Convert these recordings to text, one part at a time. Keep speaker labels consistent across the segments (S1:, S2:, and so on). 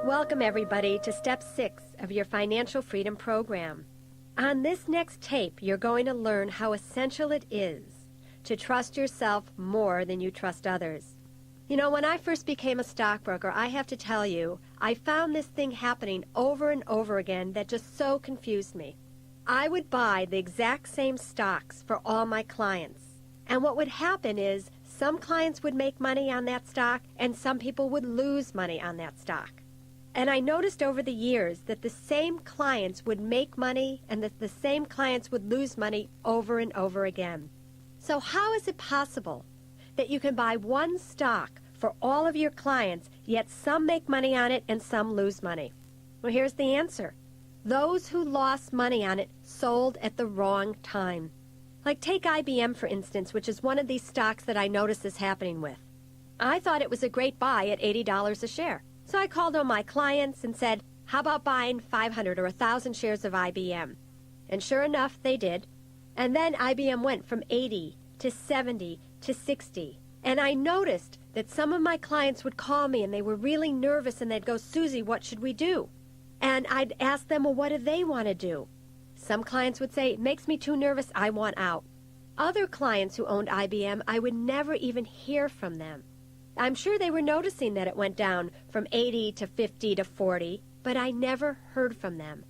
S1: Welcome everybody to Step 6 of your Financial Freedom Program. On this next tape, you're going to learn how essential it is to trust yourself more than you trust others. You know, when I first became a stockbroker, I have to tell you, I found this thing happening over and over again that just so confused me. I would buy the exact same stocks for all my clients. And what would happen is some clients would make money on that stock and some people would lose money on that stock. And I noticed over the years that the same clients would make money and that the same clients would lose money over and over again. So how is it possible that you can buy one stock for all of your clients, yet some make money on it and some lose money? Well, here's the answer. Those who lost money on it sold at the wrong time. Like take IBM, for instance, which is one of these stocks that I noticed this happening with. I thought it was a great buy at $80 a share. So I called on my clients and said, how about buying 500 or 1,000 shares of IBM? And sure enough, they did. And then IBM went from 80 to 70 to 60. And I noticed that some of my clients would call me and they were really nervous and they'd go, Susie, what should we do? And I'd ask them, well, what do they want to do? Some clients would say, it makes me too nervous, I want out. Other clients who owned IBM, I would never even hear from them. I'm sure they were noticing that it went down from 80 to 50 to 40, but I never heard from them.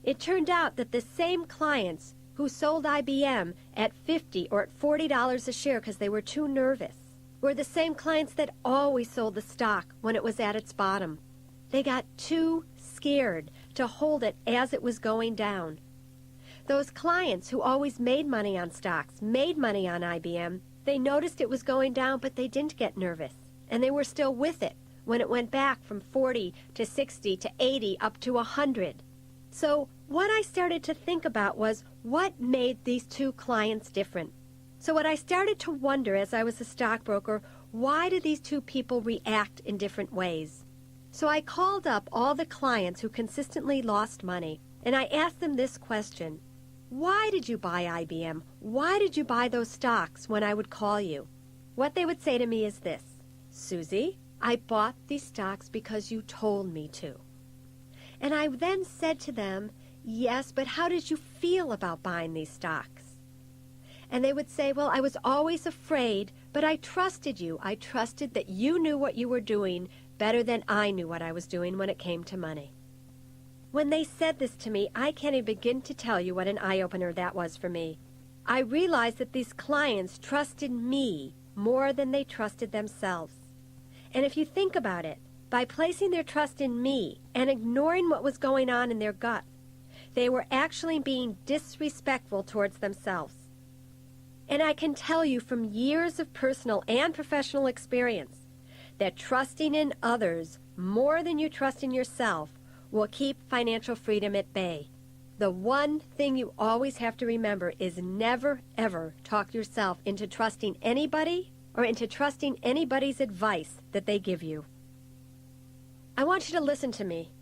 S1: It turned out that the same clients who sold IBM at $50 or at $40 a share because they were too nervous were the same clients that always sold the stock when it was at its bottom. They got too scared to hold it as it was going down. Those clients who always made money on stocks, made money on IBM, they noticed it was going down, but they didn't get nervous. And they were still with it when it went back from 40 to 60 to 80 up to 100. So what I started to think about was what made these two clients different. So what I started to wonder as I was a stockbroker, why did these two people react in different ways? So I called up all the clients who consistently lost money, and I asked them this question. Why did you buy IBM? Why did you buy those stocks when I would call you? What they would say to me is this. Susie, I bought these stocks because you told me to. And I then said to them, yes, but how did you feel about buying these stocks? And they would say, well, I was always afraid, but I trusted you. I trusted that you knew what you were doing better than I knew what I was doing when it came to money. When they said this to me, I can't even begin to tell you what an eye-opener that was for me. I realized that these clients trusted me more than they trusted themselves. And if you think about it, by placing their trust in me and ignoring what was going on in their gut, they were actually being disrespectful towards themselves. And I can tell you from years of personal and professional experience that trusting in others more than you trust in yourself will keep financial freedom at bay. The one thing you always have to remember is never, ever talk yourself into trusting anybody or into trusting anybody's advice that they give you. I want you to listen to me.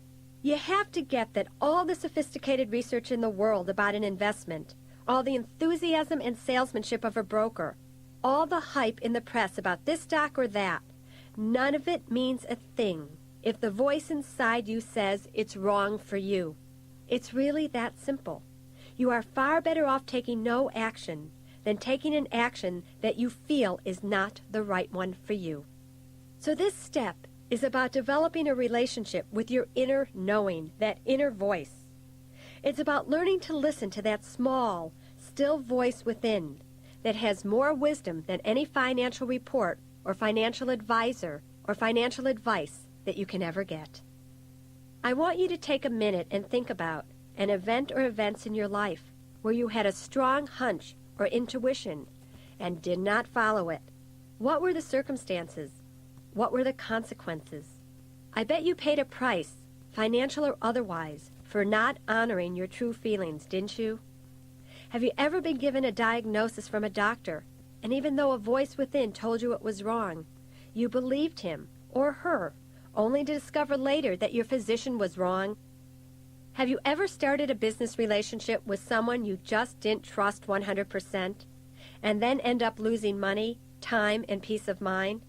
S1: You have to get that all the sophisticated research in the world about an investment, all the enthusiasm and salesmanship of a broker, all the hype in the press about this stock or that, none of it means a thing if the voice inside you says it's wrong for you. It's really that simple. You are far better off taking no action than taking an action that you feel is not the right one for you. So this step is about developing a relationship with your inner knowing, that inner voice. It's about learning to listen to that small, still voice within that has more wisdom than any financial report or financial advisor or financial advice that you can ever get. I want you to take a minute and think about an event or events in your life where you had a strong hunch or intuition and did not follow it. What were the circumstances? What were the consequences? I bet you paid a price, financial or otherwise, for not honoring your true feelings, didn't you? Have you ever been given a diagnosis from a doctor, and even though a voice within told you it was wrong, you believed him or her, only to discover later that your physician was wrong? Have you ever started a business relationship with someone you just didn't trust 100%, and then end up losing money, time, and peace of mind?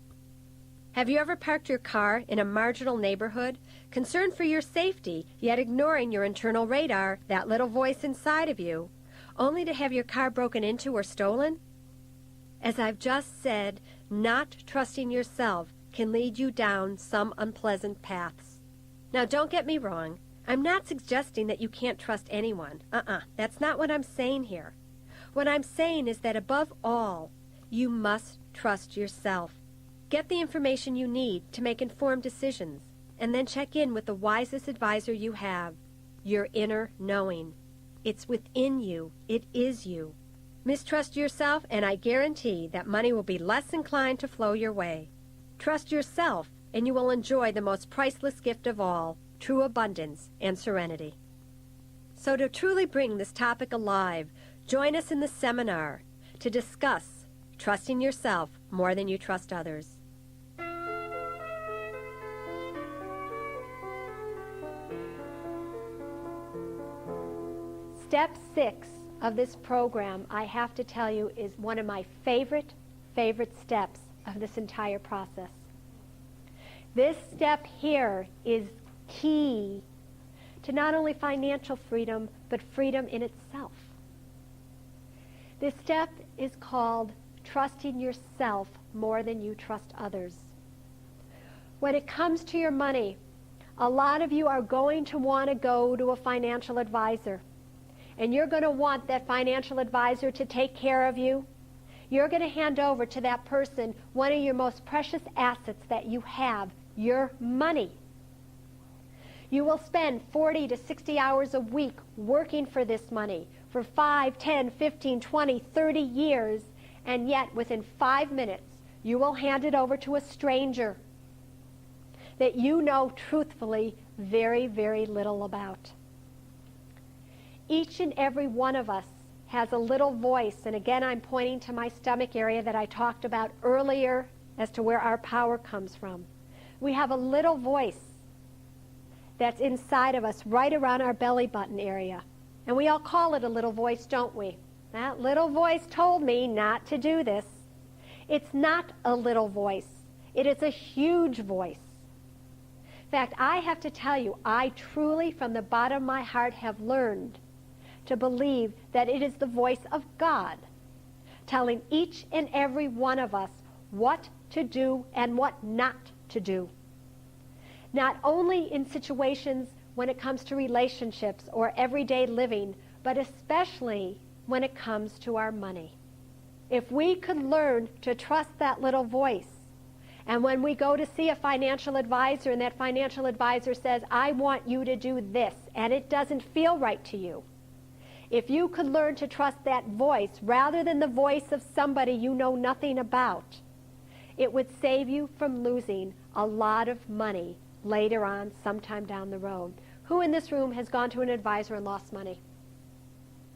S1: Have you ever parked your car in a marginal neighborhood, concerned for your safety, yet ignoring your internal radar, that little voice inside of you, only to have your car broken into or stolen? As I've just said, not trusting yourself can lead you down some unpleasant paths. Now, don't get me wrong. I'm not suggesting that you can't trust anyone. That's not what I'm saying here. What I'm saying is that above all, you must trust yourself. Get the information you need to make informed decisions, and then check in with the wisest advisor you have, your inner knowing. It's within you. It is you. Mistrust yourself, and I guarantee that money will be less inclined to flow your way. Trust yourself, and you will enjoy the most priceless gift of all, true abundance and serenity. So to truly bring this topic alive, join us in the seminar to discuss trusting yourself more than you trust others. Step 6 of this program, I have to tell you, is one of my favorite steps of this entire process. This step here is key to not only financial freedom, but freedom in itself. This step is called trusting yourself more than you trust others. When it comes to your money, a lot of you are going to want to go to a financial advisor. And you're going to want that financial advisor to take care of you. You're going to hand over to that person one of your most precious assets that you have, your money. You will spend 40 to 60 hours a week working for this money for 5, 10, 15, 20, 30 years, and yet within 5 minutes you will hand it over to a stranger that you know truthfully very, very little about. Each and every one of us has a little voice, and again I'm pointing to my stomach area that I talked about earlier as to where our power comes from. We have a little voice that's inside of us right around our belly button area. And we all call it a little voice, don't we? That little voice told me not to do this. It's not a little voice. It is a huge voice. In fact, I have to tell you, I truly, from the bottom of my heart, have learned to believe that it is the voice of God telling each and every one of us what to do and what not to do. Not only in situations when it comes to relationships or everyday living, but especially when it comes to our money. If we could learn to trust that little voice, and when we go to see a financial advisor and that financial advisor says, I want you to do this, and it doesn't feel right to you, if you could learn to trust that voice rather than the voice of somebody you know nothing about, it would save you from losing a lot of money later on, sometime down the road. Who in this room has gone to an advisor and lost money?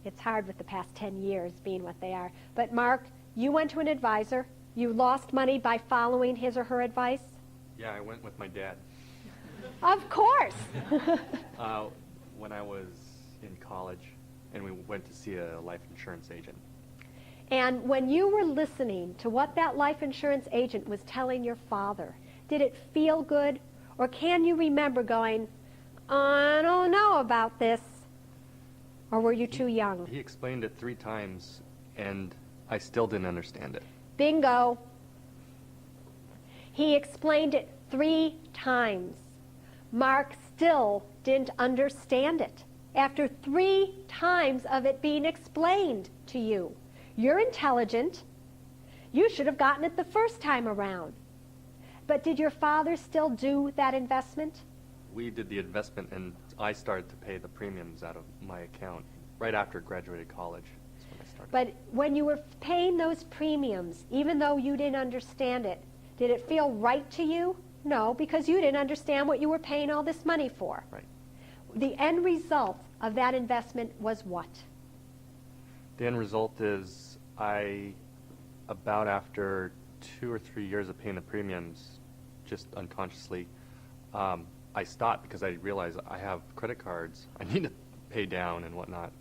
S1: It's hard with the past 10 years being what they are. But Mark, you went to an advisor. You lost money by following his or her advice?
S2: Yeah, I went with my dad.
S1: Of course.
S2: When I was in college, and we went to see a life insurance agent.
S1: And when you were listening to what that life insurance agent was telling your father, did it feel good? Or can you remember going, I don't know about this? Or were you too young?
S2: He explained it 3 times, and I still didn't understand it.
S1: Bingo. He explained it 3 times. Mark still didn't understand it. After 3 times of it being explained to you. You're intelligent. You should have gotten it the first time around. But did your father still do that investment?
S2: We did the investment, and I started to pay the premiums out of my account right after I graduated college. That's when I started.
S1: But when you were paying those premiums, even though you didn't understand it, did it feel right to you? No, because you didn't understand what you were paying all this money for.
S2: Right.
S1: The end result of that investment was what?
S2: The end result is about after 2 or 3 years of paying the premiums, just unconsciously, I stopped because I realized I have credit cards I need to pay down and whatnot.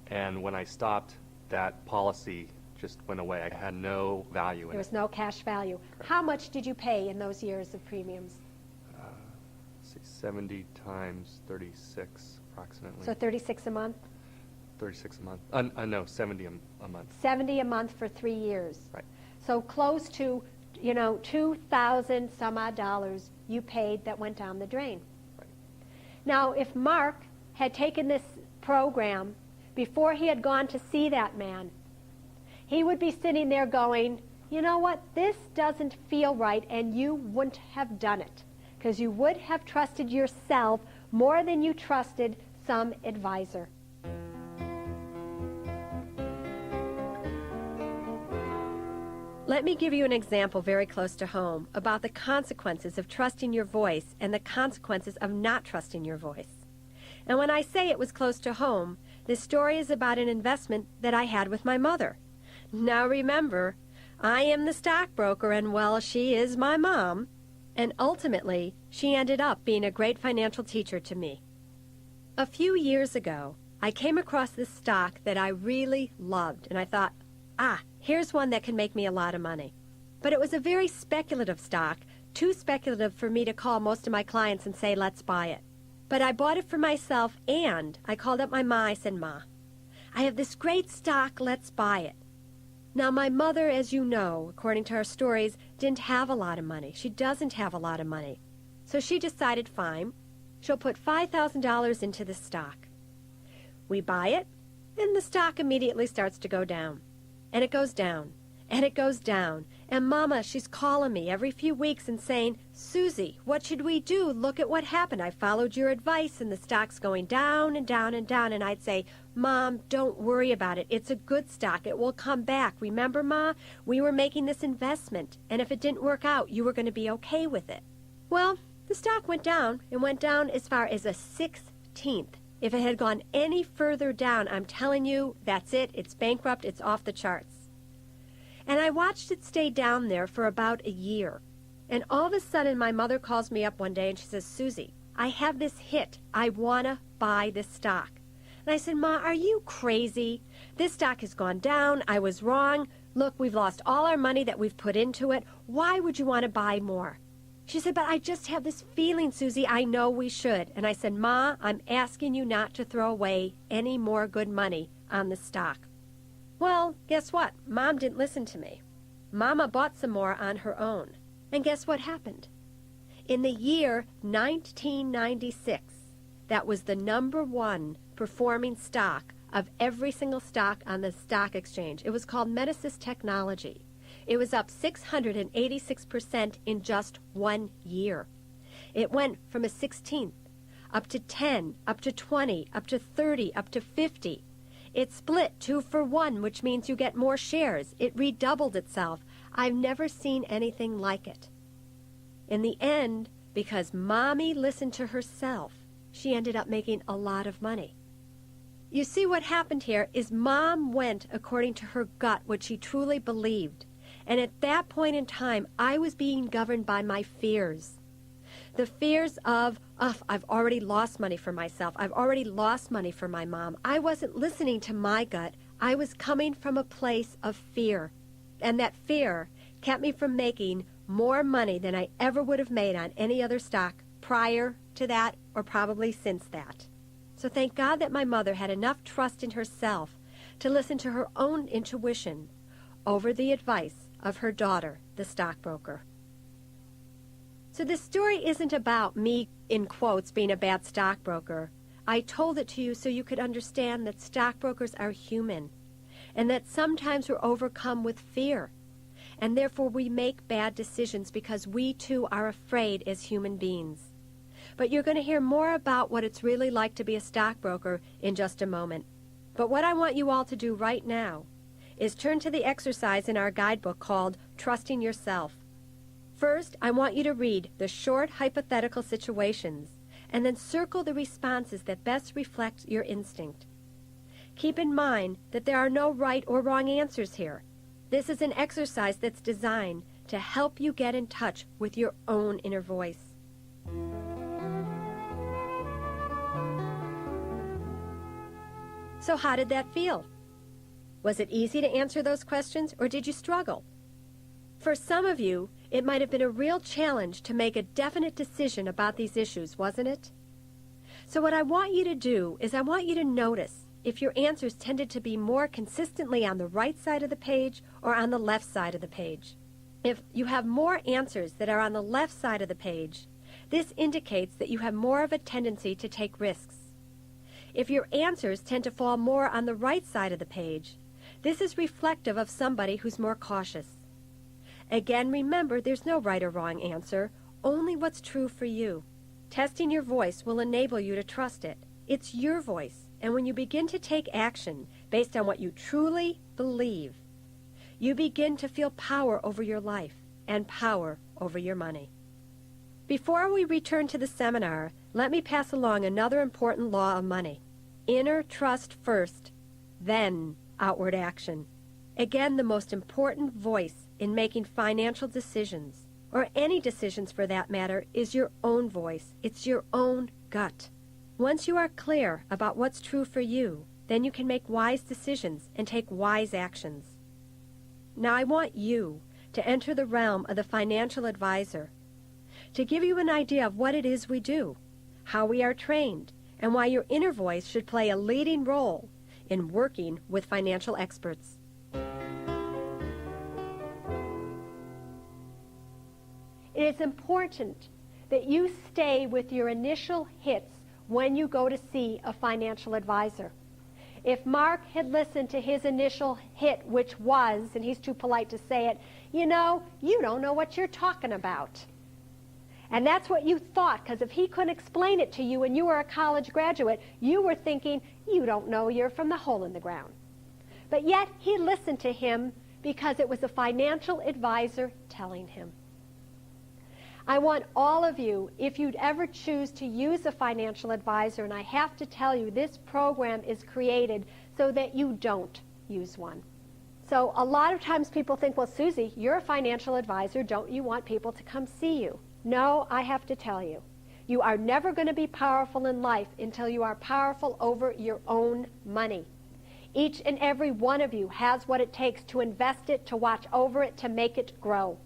S2: And when I stopped, that policy just went away. I had no value in
S1: There
S2: it.
S1: was no cash value. How much did you pay in those years of premiums?
S2: 70 times 36 approximately.
S1: So 36 a month?
S2: 36 a month. No, 70 a month.
S1: 70 a month for 3 years.
S2: Right.
S1: So close to, 2,000 some odd dollars you paid that went down the drain.
S2: Right.
S1: Now, if Mark had taken this program before he had gone to see that man, he would be sitting there going, you know what, this doesn't feel right, and you wouldn't have done it because you would have trusted yourself more than you trusted some advisor. Let me give you an example very close to home about the consequences of trusting your voice and the consequences of not trusting your voice. And when I say it was close to home, this story is about an investment that I had with my mother. Now remember, I am the stockbroker and, well, she is my mom. And ultimately, she ended up being a great financial teacher to me. A few years ago, I came across this stock that I really loved, and I thought, here's one that can make me a lot of money. But it was a very speculative stock, too speculative for me to call most of my clients and say, let's buy it. But I bought it for myself, and I called up my ma. I said, Ma, I have this great stock, let's buy it. Now, my mother, as you know, according to our stories, didn't have a lot of money. She doesn't have a lot of money. So she decided, fine, she'll put $5,000 into the stock. We buy it, and the stock immediately starts to go down. And it goes down, and it goes down. And Mama, she's calling me every few weeks and saying, Susie, what should we do? Look at what happened. I followed your advice, and the stock's going down and down and down. And I'd say, Mom, don't worry about it. It's a good stock. It will come back. Remember, Ma, we were making this investment, and if it didn't work out, you were going to be okay with it. Well, the stock went down. It went down as far as a 16th. If it had gone any further down, I'm telling you, that's it. It's bankrupt. It's off the charts. And I watched it stay down there for about a year. And all of a sudden, my mother calls me up one day and she says, Susie, I have this hit. I want to buy this stock. And I said, Ma, are you crazy? This stock has gone down. I was wrong. Look, we've lost all our money that we've put into it. Why would you want to buy more? She said, but I just have this feeling, Susie, I know we should. And I said, Ma, I'm asking you not to throw away any more good money on the stock. Well, guess what? Mom didn't listen to me. Mama bought some more on her own. And guess what happened? In the year 1996, that was the % performing stock of every single stock on the stock exchange. It was called Metasys Technology. It was up 686% in just 1 year. It went from a 16th up to 10, up to 20, up to 30, up to 50. It split 2 for 1, which means you get more shares. It redoubled itself. I've never seen anything like it. In the end, because Mommy listened to herself, she ended up making a lot of money. You see, what happened here is Mom went according to her gut, what she truly believed. And at that point in time, I was being governed by my fears. The fears of, I've already lost money for myself. I've already lost money for my mom. I wasn't listening to my gut. I was coming from a place of fear. And that fear kept me from making more money than I ever would have made on any other stock prior to that or probably since that. So thank God that my mother had enough trust in herself to listen to her own intuition over the advice of her daughter, the stockbroker. So this story isn't about me, in quotes, being a bad stockbroker. I told it to you so you could understand that stockbrokers are human and that sometimes we're overcome with fear. And therefore we make bad decisions because we too are afraid as human beings. But you're going to hear more about what it's really like to be a stockbroker in just a moment. But what I want you all to do right now is turn to the exercise in our guidebook called Trusting Yourself. First, I want you to read the short hypothetical situations and then circle the responses that best reflect your instinct. Keep in mind that there are no right or wrong answers here. This is an exercise that's designed to help you get in touch with your own inner voice. So how did that feel? Was it easy to answer those questions, or did you struggle? For some of you, it might have been a real challenge to make a definite decision about these issues, wasn't it? So what I want you to do is I want you to notice if your answers tended to be more consistently on the right side of the page or on the left side of the page. If you have more answers that are on the left side of the page, this indicates that you have more of a tendency to take risks. If your answers tend to fall more on the right side of the page, this is reflective of somebody who's more cautious. Again, remember, there's no right or wrong answer, only what's true for you. Testing your voice will enable you to trust it. It's your voice, and when you begin to take action based on what you truly believe, you begin to feel power over your life and power over your money. Before we return to the seminar, let me pass along another important law of money. Inner trust first, then outward action. Again, the most important voice in making financial decisions, or any decisions for that matter, is your own voice. It's your own gut. Once you are clear about what's true for you, then you can make wise decisions and take wise actions. Now I want you to enter the realm of the financial advisor, to give you an idea of what it is we do, how we are trained, and why your inner voice should play a leading role in working with financial experts. It is important that you stay with your initial hits when you go to see a financial advisor. If Mark had listened to his initial hit, which was, and he's too polite to say it, you don't know what you're talking about. And that's what you thought, because if he couldn't explain it to you and you were a college graduate, you were thinking, you don't know, you're from the hole in the ground. But yet he listened to him because it was a financial advisor telling him. I want all of you, if you'd ever choose to use a financial advisor, and I have to tell you, this program is created so that you don't use one. So a lot of times people think, well, Susie, you're a financial advisor. Don't you want people to come see you? No, I have to tell you, you are never going to be powerful in life until you are powerful over your own money. Each and every one of you has what it takes to invest it, to watch over it, to make it grow.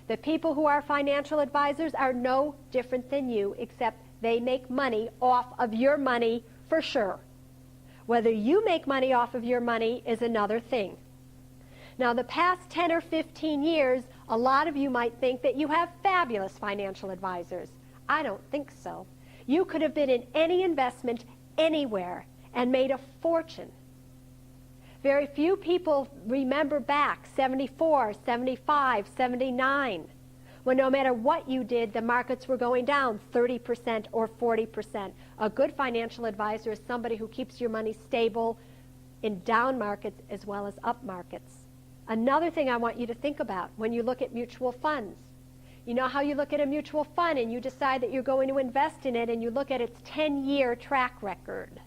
S1: The people who are financial advisors are no different than you, except they make money off of your money for sure. Whether you make money off of your money is another thing. Now, the past 10 or 15 years, a lot of you might think that you have fabulous financial advisors. I don't think so. You could have been in any investment anywhere and made a fortune. Very few people remember back 74, 75, 79, when no matter what you did, the markets were going down 30% or 40%. A good financial advisor is somebody who keeps your money stable in down markets as well as up markets. Another thing I want you to think about when you look at mutual funds. You know how you look at a mutual fund and you decide that you're going to invest in it and you look at its 10-year track record.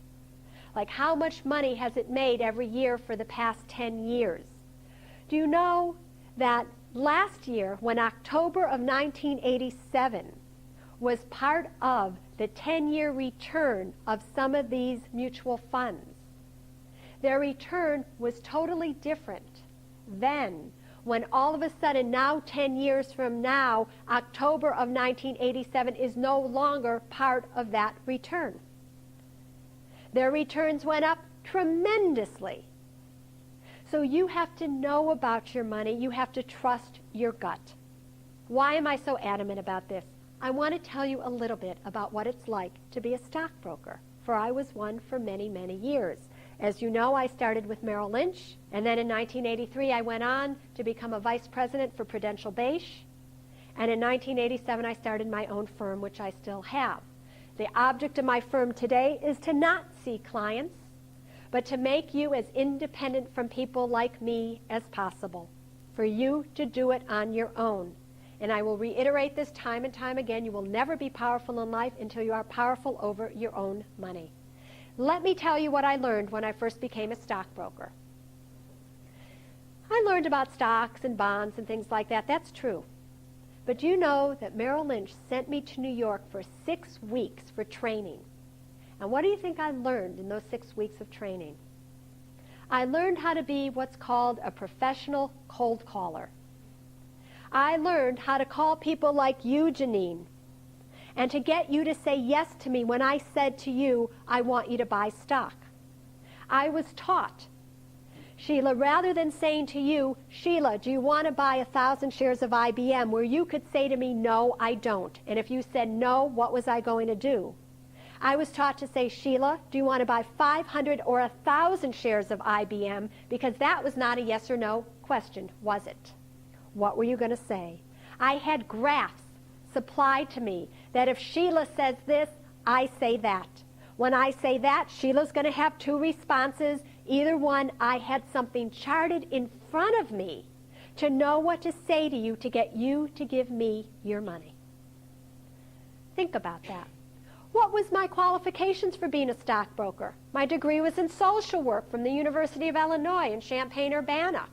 S1: Like how much money has it made every year for the past 10 years? Do you know that last year, when October of 1987 was part of the 10-year return of some of these mutual funds, their return was totally different then, when all of a sudden now 10 years from now, October of 1987 is no longer part of that return. Their returns went up tremendously. So you have to know about your money. You have to trust your gut. Why am I so adamant about this? I want to tell you a little bit about what it's like to be a stockbroker, for I was one for many, many years. As you know, I started with Merrill Lynch, and then in 1983 I went on to become a vice president for Prudential Beige, and in 1987 I started my own firm, which I still have. The object of my firm today is to not see clients, but to make you as independent from people like me as possible, for you to do it on your own. And I will reiterate this time and time again, you will never be powerful in life until you are powerful over your own money. Let me tell you what I learned when I first became a stockbroker. I learned about stocks and bonds and things like that. That's true. But do you know that Merrill Lynch sent me to New York for 6 weeks for training? And what do you think I learned in those 6 weeks of training? I learned how to be what's called a professional cold caller. I learned how to call people like you, Janine, and to get you to say yes to me when I said to you, I want you to buy stock. I was taught, Sheila, rather than saying to you, Sheila, do you want to buy 1,000 shares of IBM, where you could say to me, no, I don't. And if you said no, what was I going to do? I was taught to say, Sheila, do you want to buy 500 or 1,000 shares of IBM? Because that was not a yes or no question, was it? What were you going to say? I had graphs supplied to me that if Sheila says this, I say that. When I say that, Sheila's going to have two responses. Either one, I had something charted in front of me to know what to say to you to get you to give me your money. Think about that. What was my qualifications for being a stockbroker? My degree was in social work from the University of Illinois in Champaign-Urbana.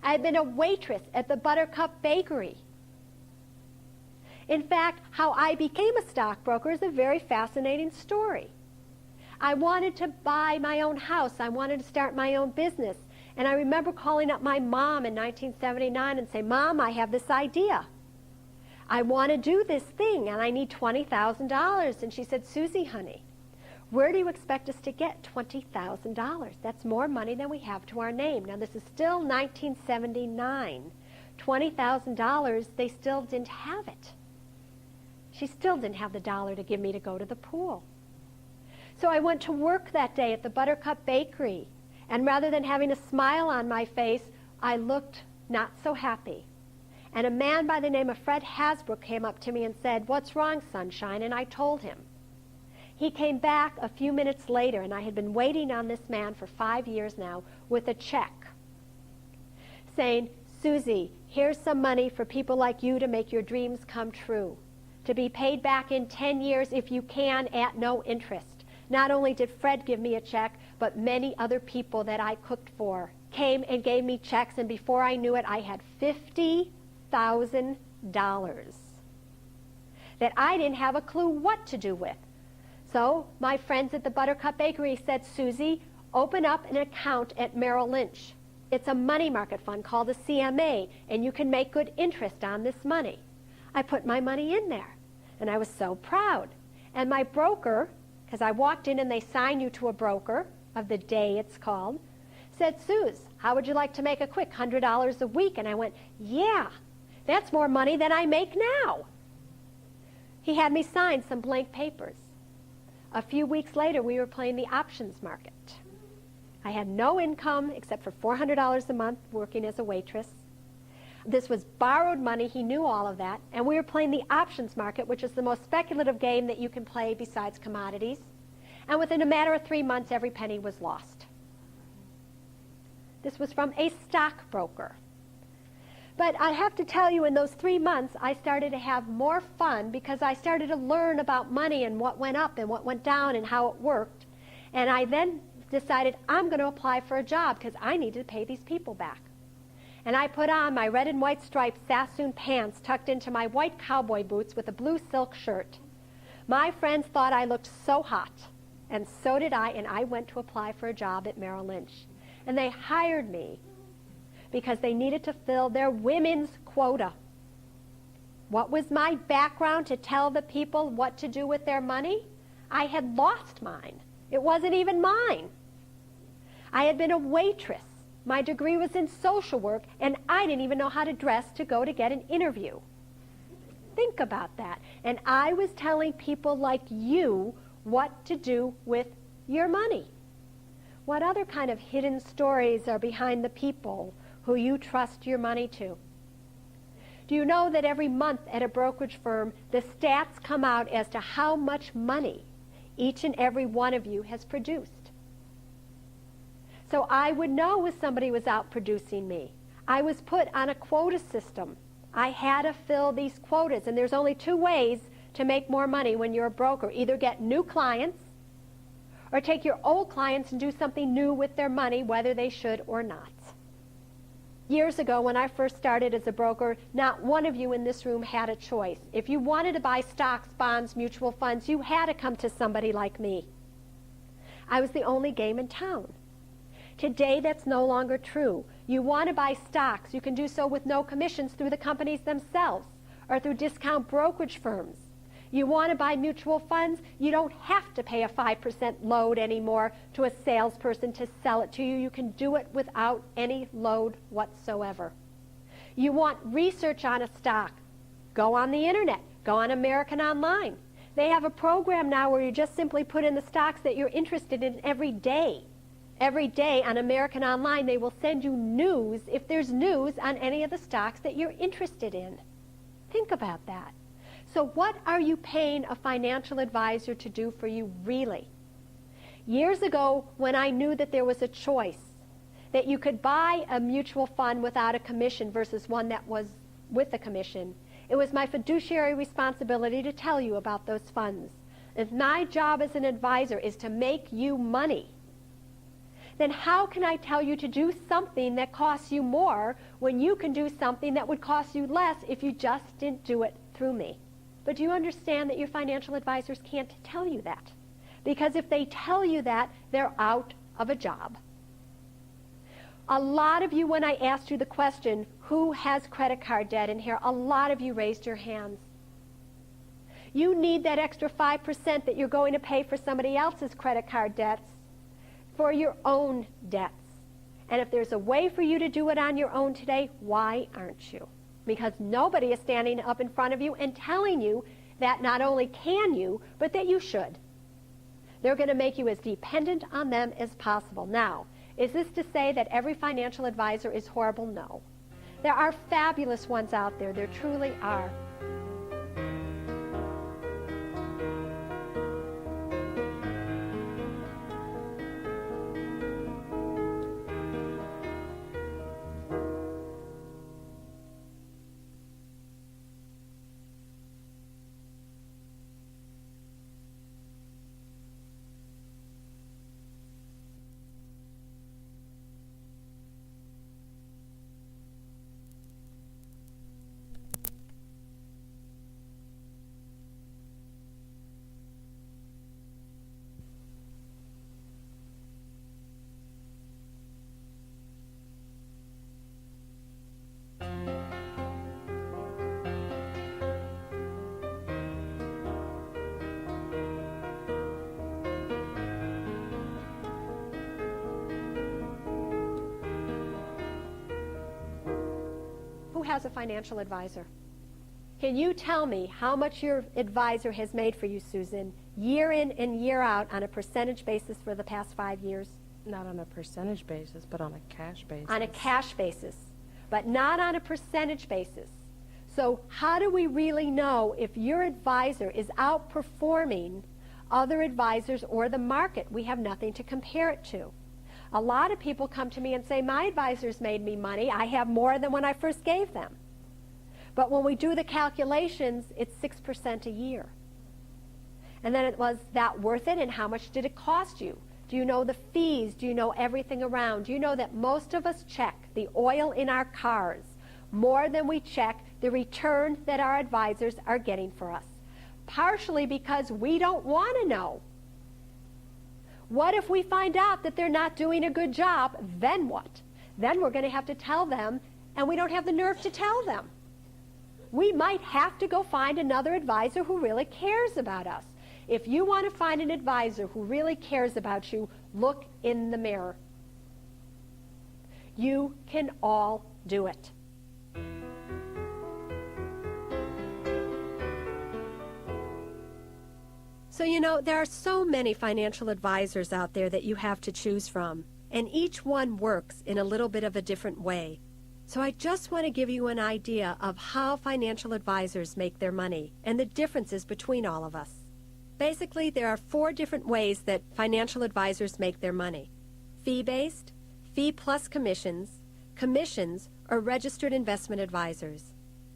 S1: I had been a waitress at the Buttercup Bakery. In fact, how I became a stockbroker is a very fascinating story. I wanted to buy my own house. I wanted to start my own business. And I remember calling up my mom in 1979 and saying, Mom, I have this idea. I want to do this thing, and I need $20,000. And she said, Susie, honey, where do you expect us to get $20,000? That's more money than we have to our name. Now, this is still 1979. $20,000, they still didn't have it. She still didn't have the dollar to give me to go to the pool. So I went to work that day at the Buttercup Bakery, and rather than having a smile on my face, I looked not so happy. And a man by the name of Fred Hasbrook came up to me and said, what's wrong, Sunshine? And I told him. He came back a few minutes later, and I had been waiting on this man for 5 years now with a check saying, Susie, here's some money for people like you to make your dreams come true, to be paid back in 10 years if you can at no interest. Not only did Fred give me a check, but many other people that I cooked for came and gave me checks, and before I knew it, I had $50,000 that I didn't have a clue what to do with. So my friends at the Buttercup Bakery said, Susie, open up an account at Merrill Lynch. It's a money market fund called a CMA, and you can make good interest on this money. I put my money in there, and I was so proud. And my broker, because I walked in and they sign you to a broker of the day it's called, said, Suze, how would you like to make a quick $100 a week? And I went, yeah, that's more money than I make now. He had me sign some blank papers. A few weeks later, we were playing the options market. I had no income except for $400 a month working as a waitress. This was borrowed money. He knew all of that. And we were playing the options market, which is the most speculative game that you can play besides commodities. And within a matter of 3 months, every penny was lost. This was from a stockbroker. But I have to tell you, in those 3 months, I started to have more fun because I started to learn about money and what went up and what went down and how it worked. And I then decided I'm going to apply for a job because I needed to pay these people back. And I put on my red and white striped Sassoon pants tucked into my white cowboy boots with a blue silk shirt. My friends thought I looked so hot, and so did I, and I went to apply for a job at Merrill Lynch. And they hired me because they needed to fill their women's quota. What was my background to tell the people what to do with their money? I had lost mine. It wasn't even mine. I had been a waitress. My degree was in social work, and I didn't even know how to dress to go to get an interview. Think about that. And I was telling people like you what to do with your money. What other kind of hidden stories are behind the people who you trust your money to? Do you know that every month at a brokerage firm, the stats come out as to how much money each and every one of you has produced? So I would know if somebody was out producing me. I was put on a quota system. I had to fill these quotas, and there's only 2 ways to make more money when you're a broker. Either get new clients or take your old clients and do something new with their money, whether they should or not. Years ago, when I first started as a broker, not one of you in this room had a choice. If you wanted to buy stocks, bonds, mutual funds, you had to come to somebody like me. I was the only game in town. Today, that's no longer true. You want to buy stocks, you can do so with no commissions through the companies themselves or through discount brokerage firms. You want to buy mutual funds, you don't have to pay a 5% load anymore to a salesperson to sell it to you. You can do it without any load whatsoever. You want research on a stock, go on the internet, go on American Online. They have a program now where you just simply put in the stocks that you're interested in every day. Every day on American Online, they will send you news if there's news on any of the stocks that you're interested in. Think about that. So what are you paying a financial advisor to do for you really? Years ago, when I knew that there was a choice, that you could buy a mutual fund without a commission versus one that was with a commission, it was my fiduciary responsibility to tell you about those funds. If my job as an advisor is to make you money, then how can I tell you to do something that costs you more when you can do something that would cost you less if you just didn't do it through me? But do you understand that your financial advisors can't tell you that? Because if they tell you that, they're out of a job. A lot of you, when I asked you the question, who has credit card debt in here, a lot of you raised your hands. You need that extra 5% that you're going to pay for somebody else's credit card debts for your own debts. And if there's a way for you to do it on your own today, why aren't you? Because nobody is standing up in front of you and telling you that not only can you, but that you should. They're going to make you as dependent on them as possible. Now, is this to say that every financial advisor is horrible? No. There are fabulous ones out there. There truly are. Who has a financial advisor? Can you tell me how much your advisor has made for you, Susan, year in and year out on a percentage basis for the past 5 years?
S3: Not on a percentage basis, but on a cash basis.
S1: On a cash basis, but not on a percentage basis. So how do we really know if your advisor is outperforming other advisors or the market? We have nothing to compare it to. A lot of people come to me and say, my advisor's made me money. I have more than when I first gave them. But when we do the calculations, it's 6% a year. And then it was that worth it, and how much did it cost you? Do you know the fees? Do you know everything around? Do you know that most of us check the oil in our cars more than we check the return that our advisors are getting for us? Partially because we don't want to know. What if we find out that they're not doing a good job? Then what? Then we're going to have to tell them, and we don't have the nerve to tell them. We might have to go find another advisor who really cares about us. If you want to find an advisor who really cares about you, look in the mirror. You can all do it. So, you know, there are so many financial advisors out there that you have to choose from, and each one works in a little bit of a different way. So I just want to give you an idea of how financial advisors make their money and the differences between all of us. Basically, there are 4 different ways that financial advisors make their money: fee-based, fee plus commissions, commissions, or registered investment advisors.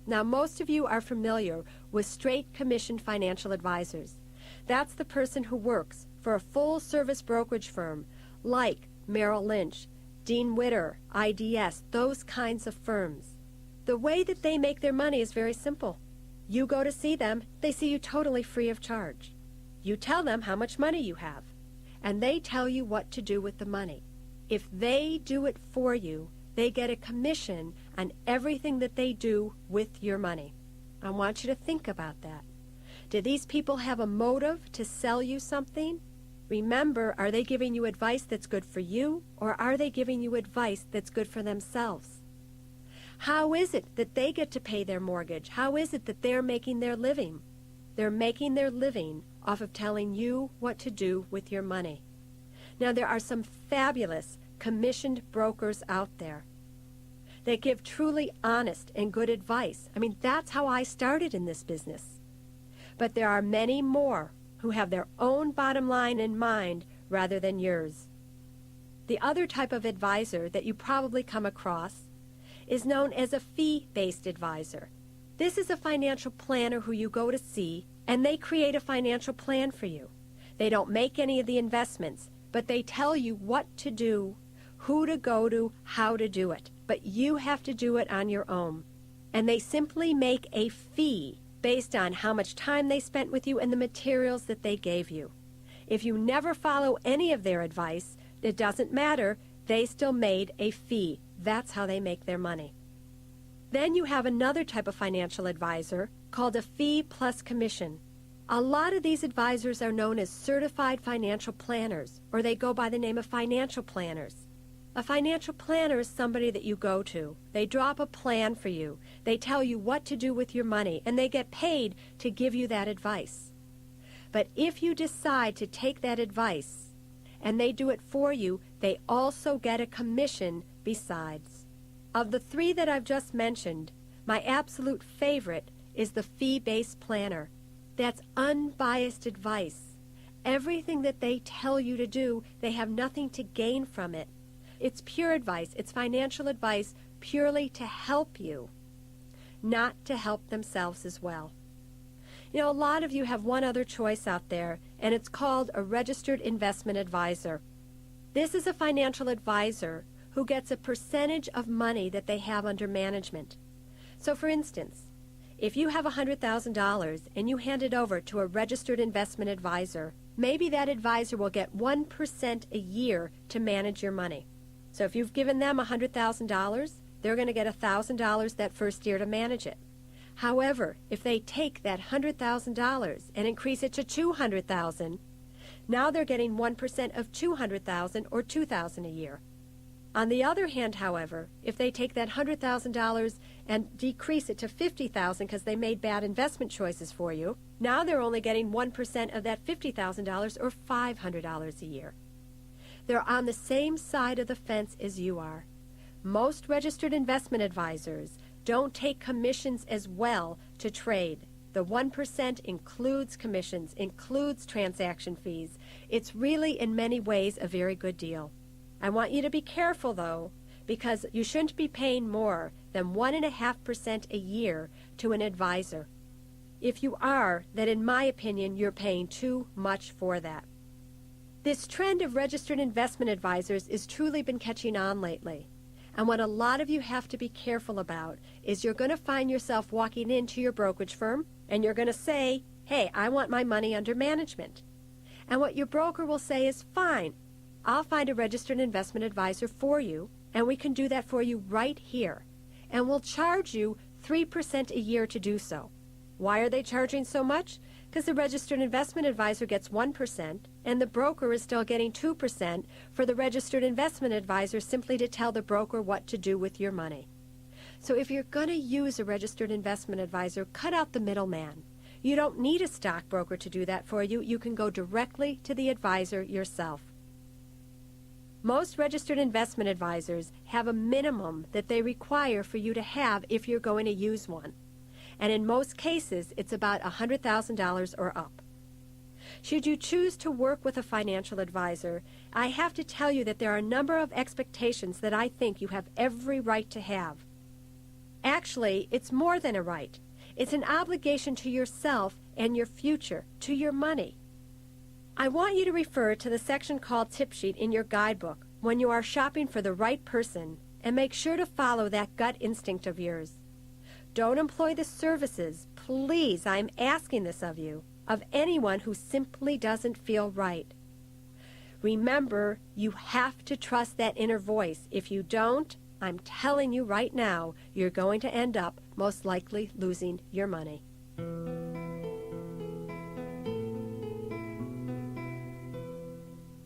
S1: Now, most of you are familiar with straight commission financial advisors. That's the person who works for a full-service brokerage firm like Merrill Lynch, Dean Witter, IDS, those kinds of firms. The way that they make their money is very simple. You go to see them, they see you totally free of charge. You tell them how much money you have, and they tell you what to do with the money. If they do it for you, they get a commission on everything that they do with your money. I want you to think about that. Do these people have a motive to sell you something? Remember, are they giving you advice that's good for you, or are they giving you advice that's good for themselves? How is it that they get to pay their mortgage? How is it that they're making their living? They're making their living off of telling you what to do with your money. Now, there are some fabulous commissioned brokers out there that give truly honest and good advice. I mean, that's how I started in this business. But there are many more who have their own bottom line in mind rather than yours. The other type of advisor that you probably come across is known as a fee-based advisor. This is a financial planner who you go to see, and they create a financial plan for you. They don't make any of the investments, but they tell you what to do, who to go to, how to do it. But you have to do it on your own. And they simply make a fee based on how much time they spent with you and the materials that they gave you. If you never follow any of their advice, it doesn't matter. They still made a fee. That's how they make their money. Then you have another type of financial advisor called a fee plus commission. A lot of these advisors are known as certified financial planners, or they go by the name of financial planners. A financial planner is somebody that you go to. They draw up a plan for you. They tell you what to do with your money, and they get paid to give you that advice. But if you decide to take that advice, and they do it for you, they also get a commission besides. Of the three that I've just mentioned, my absolute favorite is the fee-based planner. That's unbiased advice. Everything that they tell you to do, they have nothing to gain from it. It's pure advice. It's financial advice purely to help you, not to help themselves as well. You know, a lot of you have one other choice out there, and it's called a registered investment advisor. This is a financial advisor who gets a percentage of money that they have under management. So, for instance, if you have $100,000 and you hand it over to a registered investment advisor, maybe that advisor will get 1% a year to manage your money. So if you've given them $100,000, they're going to get $1,000 that first year to manage it. However, if they take that $100,000 and increase it to $200,000, now they're getting 1% of $200,000 or $2,000 a year. On the other hand, however, if they take that $100,000 and decrease it to $50,000 because they made bad investment choices for you, now they're only getting 1% of that $50,000 or $500 a year. They're on the same side of the fence as you are. Most registered investment advisors don't take commissions as well to trade. The 1% includes commissions, includes transaction fees. It's really, in many ways, a very good deal. I want you to be careful, though, because you shouldn't be paying more than 1.5% a year to an advisor. If you are, then in my opinion, you're paying too much for that. This trend of registered investment advisors has truly been catching on lately. And what a lot of you have to be careful about is you're going to find yourself walking into your brokerage firm and you're going to say, hey, I want my money under management. And what your broker will say is, fine, I'll find a registered investment advisor for you, and we can do that for you right here. And we'll charge you 3% a year to do so. Why are they charging so much? Because the registered investment advisor gets 1%, and the broker is still getting 2% for the registered investment advisor simply to tell the broker what to do with your money. So if you're going to use a registered investment advisor, cut out the middleman. You don't need a stockbroker to do that for you. You can go directly to the advisor yourself. Most registered investment advisors have a minimum that they require for you to have if you're going to use one. And in most cases, it's about $100,000 or up. Should you choose to work with a financial advisor, I have to tell you that there are a number of expectations that I think you have every right to have. Actually, it's more than a right. It's an obligation to yourself and your future, to your money. I want you to refer to the section called Tip Sheet in your guidebook when you are shopping for the right person, and make sure to follow that gut instinct of yours. Don't employ the services, please, I'm asking this of you, of anyone who simply doesn't feel right. Remember, you have to trust that inner voice. If you don't, I'm telling you right now, you're going to end up most likely losing your money.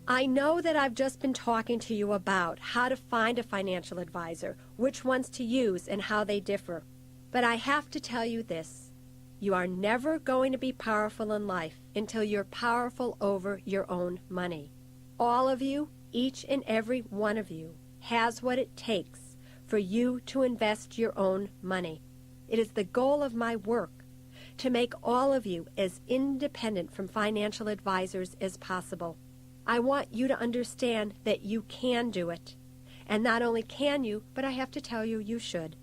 S1: I know that I've just been talking to you about how to find a financial advisor, which ones to use, and how they differ. But I have to tell you this. You are never going to be powerful in life until you're powerful over your own money. All of you, each and every one of you, has what it takes for you to invest your own money. It is the goal of my work to make all of you as independent from financial advisors as possible. I want you to understand that you can do it. And not only can you, but I have to tell you, you should.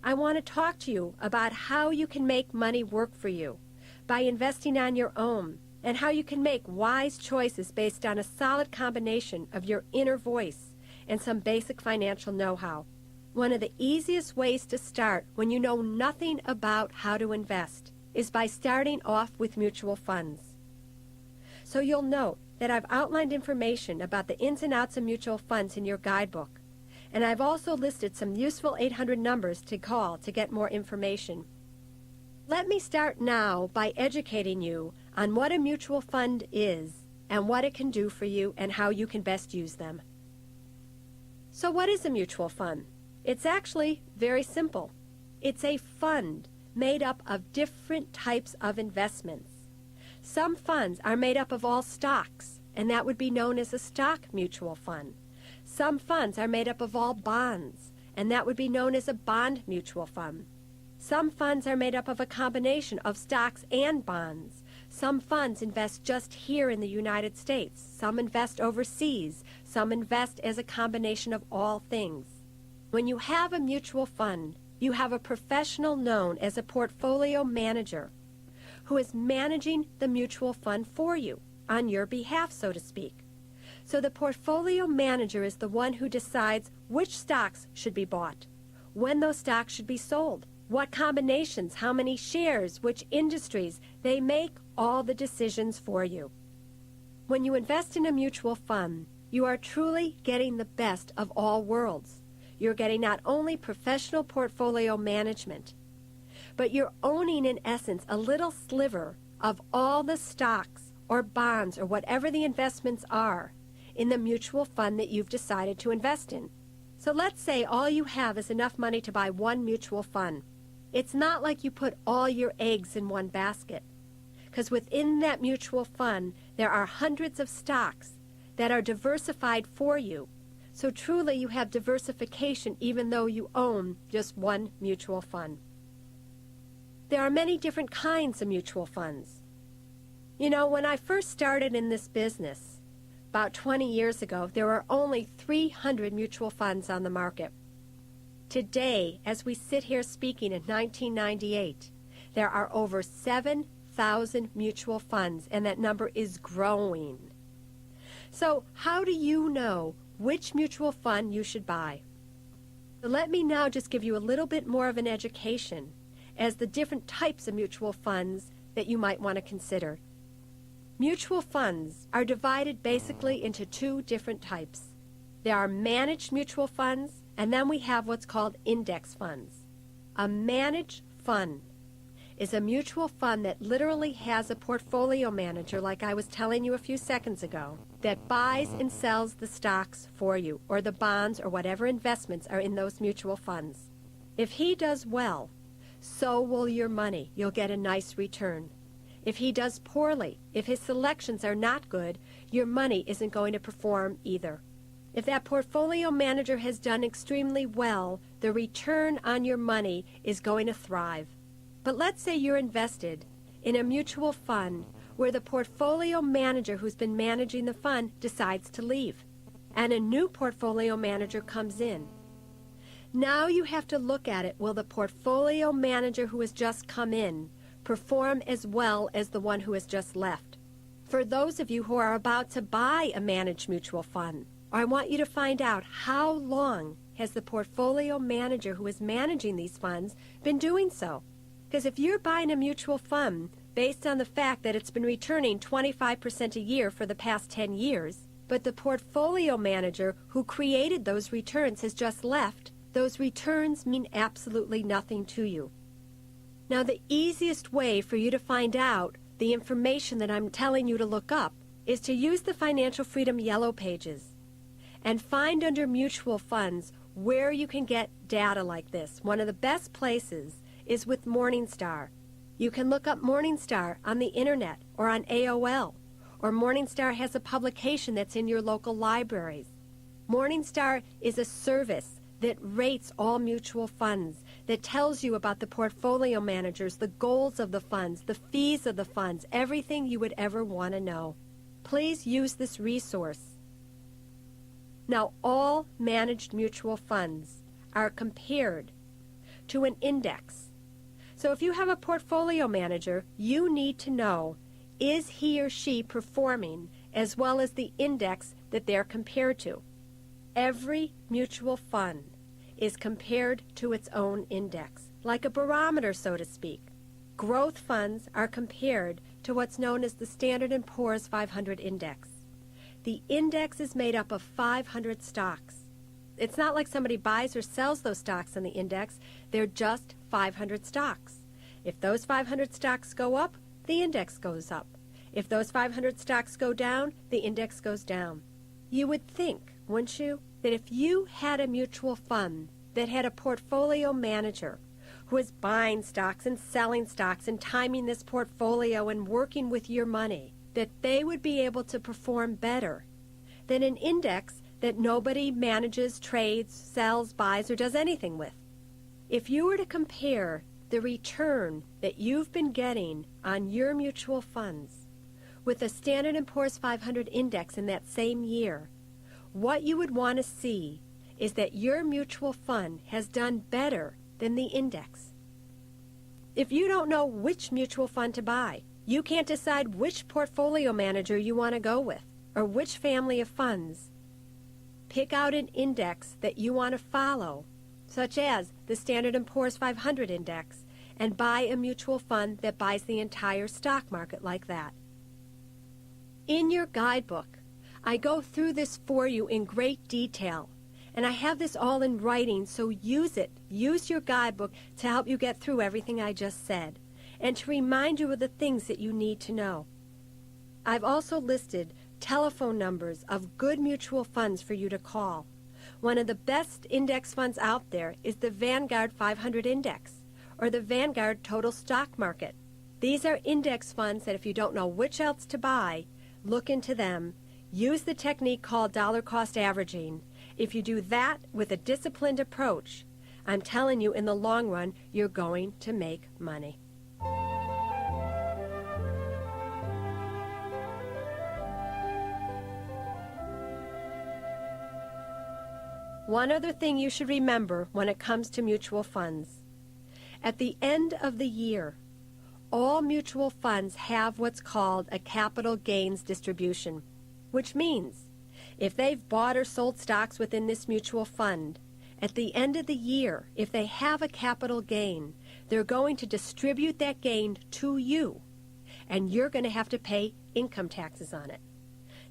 S1: I want to talk to you about how you can make money work for you by investing on your own, and how you can make wise choices based on a solid combination of your inner voice and some basic financial know-how. One of the easiest ways to start when you know nothing about how to invest is by starting off with mutual funds. So you'll note that I've outlined information about the ins and outs of mutual funds in your guidebook, and I've also listed some useful 800 numbers to call to get more information. Let me start now by educating you on what a mutual fund is and what it can do for you and how you can best use them. So what is a mutual fund? It's actually very simple. It's a fund made up of different types of investments. Some funds are made up of all stocks, and that would be known as a stock mutual fund. Some funds are made up of all bonds, and that would be known as a bond mutual fund. Some funds are made up of a combination of stocks and bonds. Some funds invest just here in the United States. Some invest overseas. Some invest as a combination of all things. When you have a mutual fund, you have a professional known as a portfolio manager who is managing the mutual fund for you, on your behalf, so to speak. So the portfolio manager is the one who decides which stocks should be bought, when those stocks should be sold, what combinations, how many shares, which industries. They make all the decisions for you. When you invest in a mutual fund, you are truly getting the best of all worlds. You're getting not only professional portfolio management, but you're owning, in essence, a little sliver of all the stocks or bonds or whatever the investments are in the mutual fund that you've decided to invest in. So let's say all you have is enough money to buy one mutual fund. It's not like you put all your eggs in one basket, because within that mutual fund, there are hundreds of stocks that are diversified for you. So truly you have diversification even though you own just one mutual fund. There are many different kinds of mutual funds. You know, when I first started in this business, about 20 years ago, there were only 300 mutual funds on the market. Today, as we sit here speaking in 1998, there are over 7,000 mutual funds, and that number is growing. So how do you know which mutual fund you should buy? So let me now just give you a little bit more of an education as the different types of mutual funds that you might want to consider. Mutual funds are divided basically into two different types. There are managed mutual funds, and then we have what's called index funds. A managed fund is a mutual fund that literally has a portfolio manager, like I was telling you a few seconds ago, that buys and sells the stocks for you, or the bonds, or whatever investments are in those mutual funds. If he does well, so will your money. You'll get a nice return. If he does poorly, if his selections are not good, your money isn't going to perform either. If that portfolio manager has done extremely well, the return on your money is going to thrive. But let's say you're invested in a mutual fund where the portfolio manager who's been managing the fund decides to leave, and a new portfolio manager comes in. Now you have to look at it. Will the portfolio manager who has just come in perform as well as the one who has just left? For those of you who are about to buy a managed mutual fund, I want you to find out how long has the portfolio manager who is managing these funds been doing so. Because if you're buying a mutual fund based on the fact that it's been returning 25% a year for the past 10 years, but the portfolio manager who created those returns has just left. Those returns mean absolutely nothing to you. Now, the easiest way for you to find out the information that I'm telling you to look up is to use the Financial Freedom Yellow Pages and find under mutual funds where you can get data like this. One of the best places is with Morningstar. You can look up Morningstar on the internet or on AOL, or Morningstar has a publication that's in your local libraries. Morningstar is a service that rates all mutual funds, that tells you about the portfolio managers, the goals of the funds, the fees of the funds, everything you would ever want to know. Please use this resource. Now, all managed mutual funds are compared to an index. So if you have a portfolio manager, you need to know, is he or she performing as well as the index that they're compared to? Every mutual fund is compared to its own index, like a barometer, so to speak. Growth funds are compared to what's known as the Standard & Poor's 500 index. The index is made up of 500 stocks. It's not like somebody buys or sells those stocks on the index. They're just 500 stocks. If those 500 stocks go up, the index goes up. If those 500 stocks go down, the index goes down. You would think, wouldn't you, that if you had a mutual fund that had a portfolio manager who was buying stocks and selling stocks and timing this portfolio and working with your money, that they would be able to perform better than an index that nobody manages, trades, sells, buys, or does anything with. If you were to compare the return that you've been getting on your mutual funds with the Standard & Poor's 500 index in that same year, what you would want to see is that your mutual fund has done better than the index. If you don't know which mutual fund to buy, you can't decide which portfolio manager you want to go with or which family of funds, pick out an index that you want to follow, such as the Standard & Poor's 500 index, and buy a mutual fund that buys the entire stock market like that. In your guidebook, I go through this for you in great detail, and I have this all in writing, so use it. Use your guidebook to help you get through everything I just said, and to remind you of the things that you need to know. I've also listed telephone numbers of good mutual funds for you to call. One of the best index funds out there is the Vanguard 500 Index, or the Vanguard Total Stock Market. These are index funds that if you don't know which else to buy, look into them. Use the technique called dollar cost averaging. If you do that with a disciplined approach, I'm telling you, in the long run, you're going to make money. One other thing you should remember when it comes to mutual funds. At the end of the year, all mutual funds have what's called a capital gains distribution, which means if they've bought or sold stocks within this mutual fund, at the end of the year, if they have a capital gain, they're going to distribute that gain to you, and you're going to have to pay income taxes on it.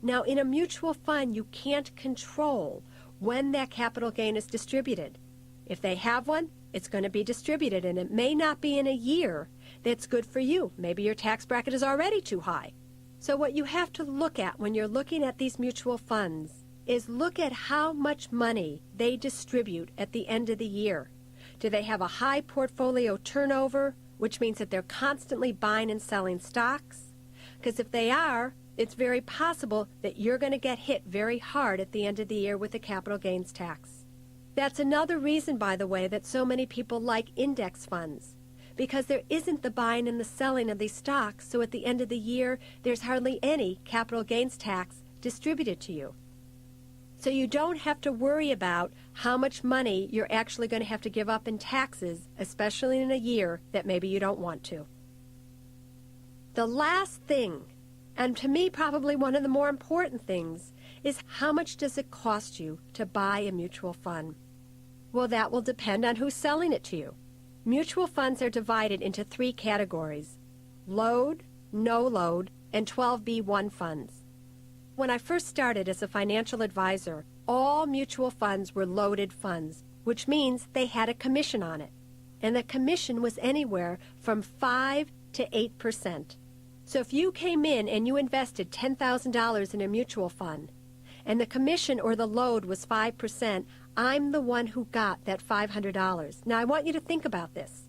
S1: Now, in a mutual fund, you can't control when that capital gain is distributed. If they have one, it's going to be distributed, and it may not be in a year that's good for you. Maybe your tax bracket is already too high. So what you have to look at when you're looking at these mutual funds is look at how much money they distribute at the end of the year. Do they have a high portfolio turnover, which means that they're constantly buying and selling stocks? Because if they are, it's very possible that you're going to get hit very hard at the end of the year with the capital gains tax. That's another reason, by the way, that so many people like index funds, because there isn't the buying and the selling of these stocks, so at the end of the year, there's hardly any capital gains tax distributed to you. So you don't have to worry about how much money you're actually going to have to give up in taxes, especially in a year that maybe you don't want to. The last thing, and to me probably one of the more important things, is how much does it cost you to buy a mutual fund? Well, that will depend on who's selling it to you. Mutual funds are divided into 3 categories: load, no load, and 12B1 funds. When I first started as a financial advisor, all mutual funds were loaded funds, which means they had a commission on it. And the commission was anywhere from 5 to 8%. So if you came in and you invested $10,000 in a mutual fund, and the commission or the load was 5%, I'm the one who got that $500. Now I want you to think about this.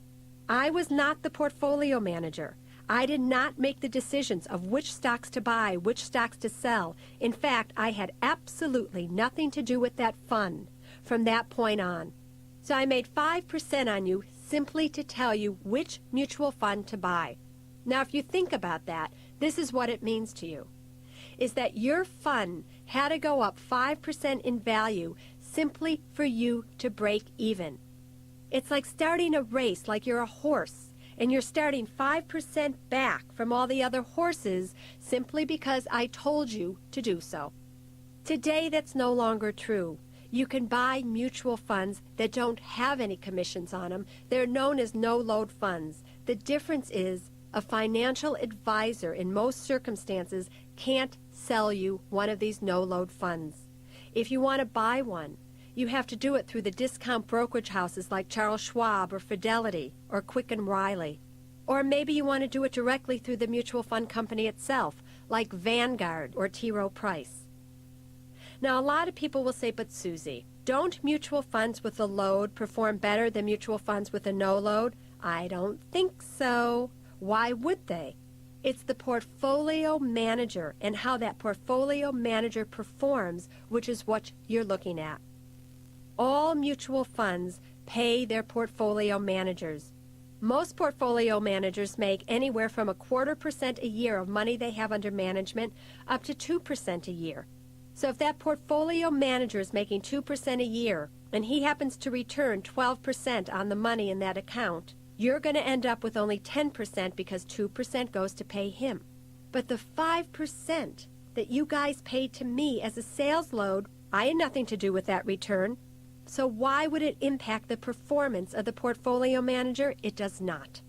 S1: I was not the portfolio manager. I did not make the decisions of which stocks to buy, which stocks to sell. In fact, I had absolutely nothing to do with that fund from that point on. So I made 5% on you simply to tell you which mutual fund to buy. Now, if you think about that, this is what it means to you, is that your fund had to go up 5% in value simply for you to break even. It's like starting a race like you're a horse, and you're starting 5% back from all the other horses simply because I told you to do so. Today, that's no longer true. You can buy mutual funds that don't have any commissions on them. They're known as no-load funds. The difference is a financial advisor in most circumstances can't sell you one of these no-load funds. If you want to buy one, you have to do it through the discount brokerage houses like Charles Schwab or Fidelity or Quick and Riley. Or maybe you want to do it directly through the mutual fund company itself, like Vanguard or T. Rowe Price. Now, a lot of people will say, but Susie, don't mutual funds with a load perform better than mutual funds with a no load? I don't think so. Why would they? It's the portfolio manager and how that portfolio manager performs, which is what you're looking at. All mutual funds pay their portfolio managers. Most portfolio managers make anywhere from 0.25% a year of money they have under management up to 2% a year. So if that portfolio manager is making 2% a year and he happens to return 12% on the money in that account, you're going to end up with only 10% because 2% goes to pay him. But the 5% that you guys paid to me as a sales load, I had nothing to do with that return. So why would it impact the performance of the portfolio manager? It does not.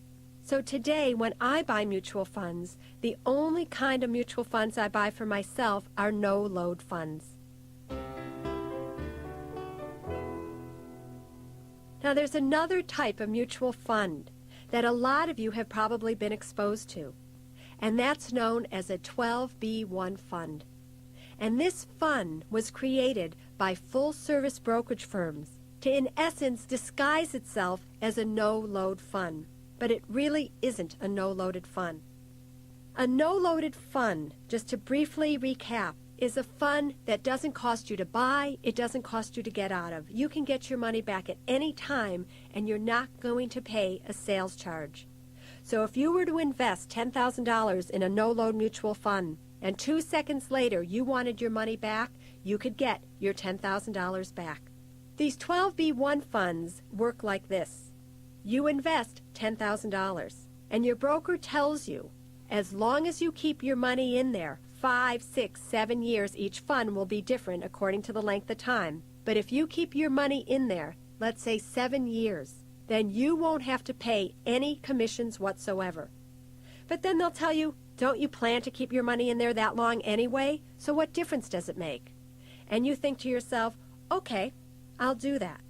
S1: So today, when I buy mutual funds, the only kind of mutual funds I buy for myself are no-load funds. Now, there's another type of mutual fund that a lot of you have probably been exposed to, and that's known as a 12B1 fund. And this fund was created by full-service brokerage firms to, in essence, disguise itself as a no-load fund. But it really isn't a no-loaded fund. A no-loaded fund, just to briefly recap, is a fund that doesn't cost you to buy, it doesn't cost you to get out of. You can get your money back at any time, and you're not going to pay a sales charge. So if you were to invest $10,000 in a no-load mutual fund, and 2 seconds later you wanted your money back, you could get your $10,000 back. These 12B1 funds work like this. You invest $10,000, and your broker tells you, as long as you keep your money in there, 5, 6, 7 years, each fund will be different according to the length of time. But if you keep your money in there, let's say 7 years, then you won't have to pay any commissions whatsoever. But then they'll tell you, don't you plan to keep your money in there that long anyway? So what difference does it make? And you think to yourself, okay, I'll do that.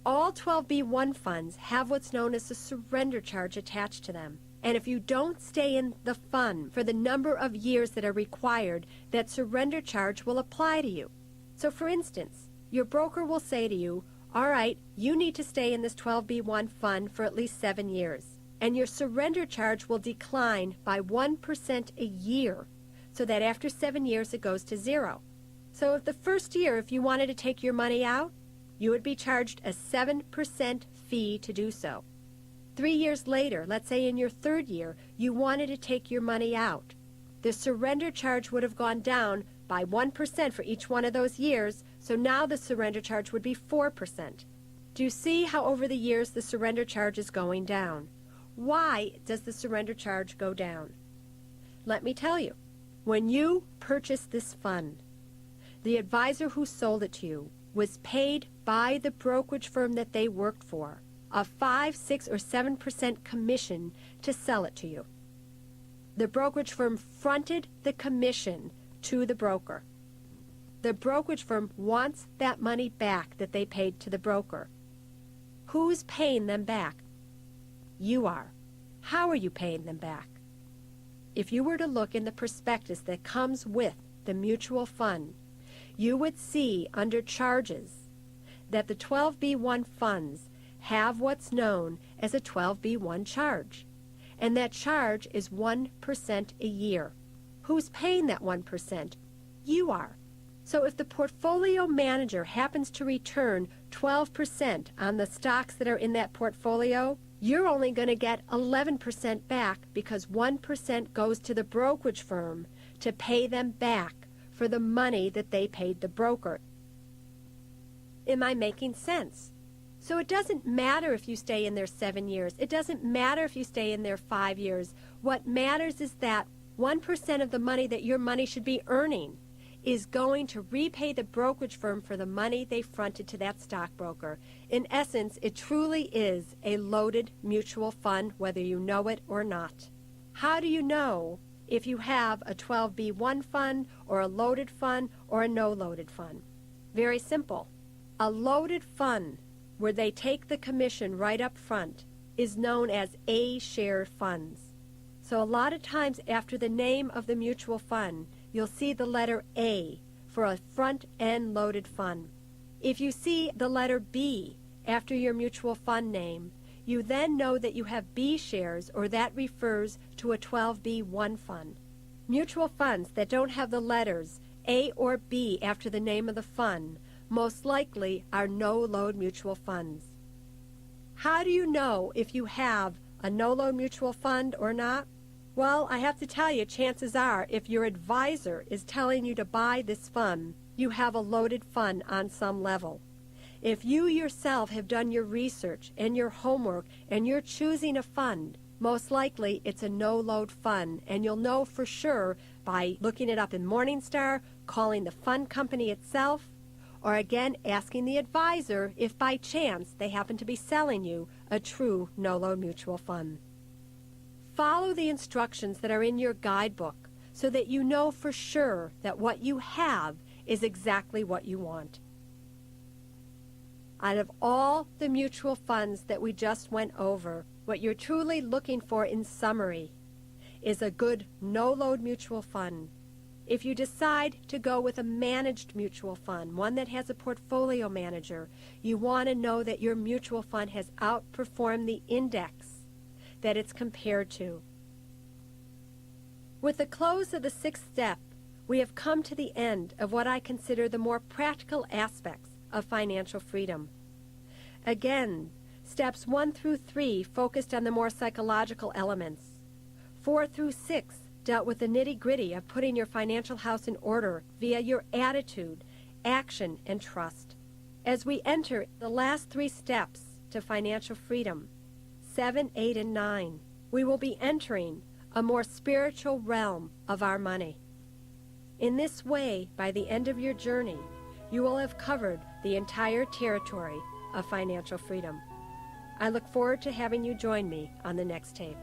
S1: All 12B1 funds have what's known as a surrender charge attached to them. And if you don't stay in the fund for the number of years that are required, that surrender charge will apply to you. So for instance, your broker will say to you, all right, you need to stay in this 12B1 fund for at least 7 years. And your surrender charge will decline by 1% a year, so that after 7 years it goes to 0. So if the first year, if you wanted to take your money out, you would be charged a 7% fee to do so. 3 years later, let's say in your third year, you wanted to take your money out. The surrender charge would have gone down by 1% for each one of those years, so now the surrender charge would be 4%. Do you see how over the years the surrender charge is going down? Why does the surrender charge go down? Let me tell you. When you purchased this fund, the advisor who sold it to you was paid by the brokerage firm that they worked for a 5, 6, or 7% commission to sell it to you. The brokerage firm fronted the commission to the broker. The brokerage firm wants that money back that they paid to the broker. Who's paying them back? You are. How are you paying them back? If you were to look in the prospectus that comes with the mutual fund, you would see under charges that the 12B1 funds have what's known as a 12B1 charge, and that charge is 1% a year. Who's paying that 1%? You are. So if the portfolio manager happens to return 12% on the stocks that are in that portfolio, you're only going to get 11% back because 1% goes to the brokerage firm to pay them back for the money that they paid the broker. Am I making sense? So it doesn't matter if you stay in there 7 years. It doesn't matter if you stay in there 5 years. What matters is that 1% of the money that your money should be earning is going to repay the brokerage firm for the money they fronted to that stockbroker. In essence, it truly is a loaded mutual fund, whether you know it or not. How do you know if you have a 12B1 fund or a loaded fund or a no loaded fund? Very simple. A loaded fund, where they take the commission right up front, is known as A-share funds. So a lot of times after the name of the mutual fund, you'll see the letter A for a front-end loaded fund. If you see the letter B after your mutual fund name, you then know that you have B shares, or that refers to a 12B1 fund. Mutual funds that don't have the letters A or B after the name of the fund most likely are no-load mutual funds. How do you know if you have a no-load mutual fund or not? Well, I have to tell you, chances are, if your advisor is telling you to buy this fund, you have a loaded fund on some level. If you yourself have done your research and your homework and you're choosing a fund, most likely it's a no-load fund, and you'll know for sure by looking it up in Morningstar, calling the fund company itself, or again asking the advisor if by chance they happen to be selling you a true no-load mutual fund. Follow the instructions that are in your guidebook so that you know for sure that what you have is exactly what you want. Out of all the mutual funds that we just went over, what you're truly looking for in summary is a good no-load mutual fund. If you decide to go with a managed mutual fund, one that has a portfolio manager, you want to know that your mutual fund has outperformed the index that it's compared to. With the close of the 6th step, we have come to the end of what I consider the more practical aspects of financial freedom. Again, steps 1 through 3 focused on the more psychological elements. 4 through 6 dealt with the nitty-gritty of putting your financial house in order via your attitude, action, and trust. As we enter the last 3 steps to financial freedom, 7, 8, and 9, we will be entering a more spiritual realm of our money. In this way, by the end of your journey, you will have covered the entire territory of financial freedom. I look forward to having you join me on the next tape.